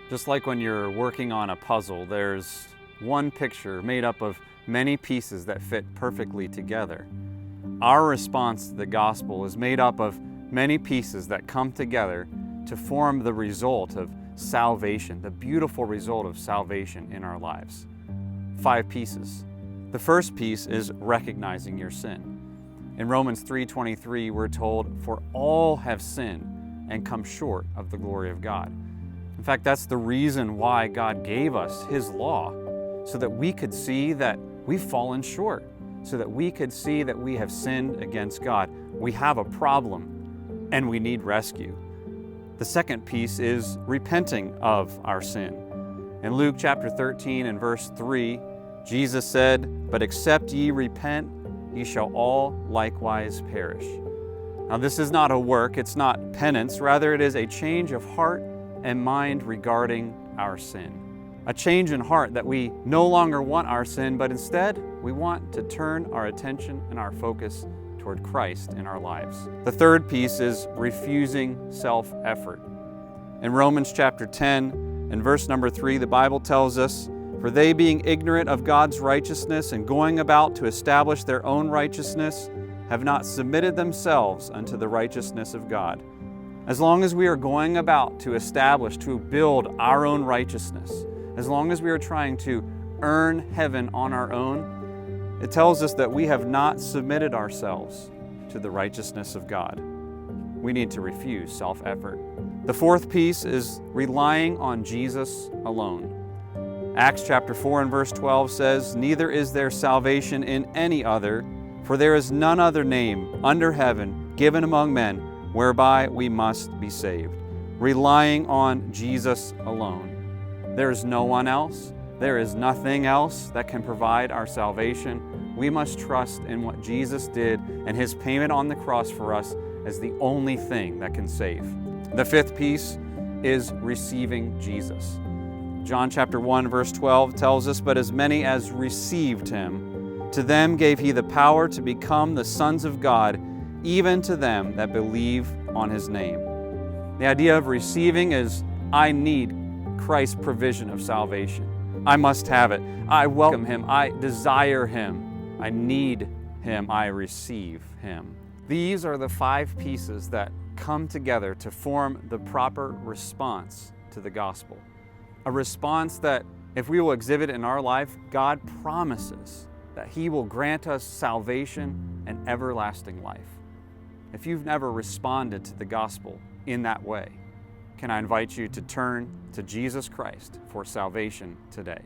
Just like when you're working on a puzzle, there's one picture made up of many pieces that fit perfectly together. Our response to the gospel is made up of many pieces that come together to form the result of salvation, the beautiful result of salvation in our lives. 5 pieces. The first piece is recognizing your sin. In Romans 3:23, we're told, "For all have sinned and come short of the glory of God." In fact, that's the reason why God gave us His law, so that we could see that we've fallen short, so that we could see that we have sinned against God. We have a problem and we need rescue. The second piece is repenting of our sin. In Luke chapter 13 and verse 3, Jesus said, "But except ye repent, ye shall all likewise perish." Now this is not a work, it's not penance, rather it is a change of heart and mind regarding our sin. A change in heart that we no longer want our sin, but instead we want to turn our attention and our focus toward Christ in our lives. The third piece is refusing self-effort. In Romans chapter 10 and verse number 3, the Bible tells us, "For they being ignorant of God's righteousness and going about to establish their own righteousness, have not submitted themselves unto the righteousness of God." As long as we are going about to establish, to build our own righteousness, as long as we are trying to earn heaven on our own, it tells us that we have not submitted ourselves to the righteousness of God. We need to refuse self-effort. The fourth piece is relying on Jesus alone. Acts chapter 4 and verse 12 says, "Neither is there salvation in any other, for there is none other name under heaven given among men whereby we must be saved." Relying on Jesus alone. There is no one else. There is nothing else that can provide our salvation. We must trust in what Jesus did and His payment on the cross for us as the only thing that can save. The fifth piece is receiving Jesus. John chapter 1 verse 12 tells us, "But as many as received Him, to them gave He the power to become the sons of God, even to them that believe on His name." The idea of receiving is, I need Christ's provision of salvation. I must have it. I welcome Him. I desire Him. I need Him. I receive Him. These are the 5 pieces that come together to form the proper response to the gospel. A response that, if we will exhibit in our life, God promises that He will grant us salvation and everlasting life. If you've never responded to the gospel in that way, can I invite you to turn to Jesus Christ for salvation today?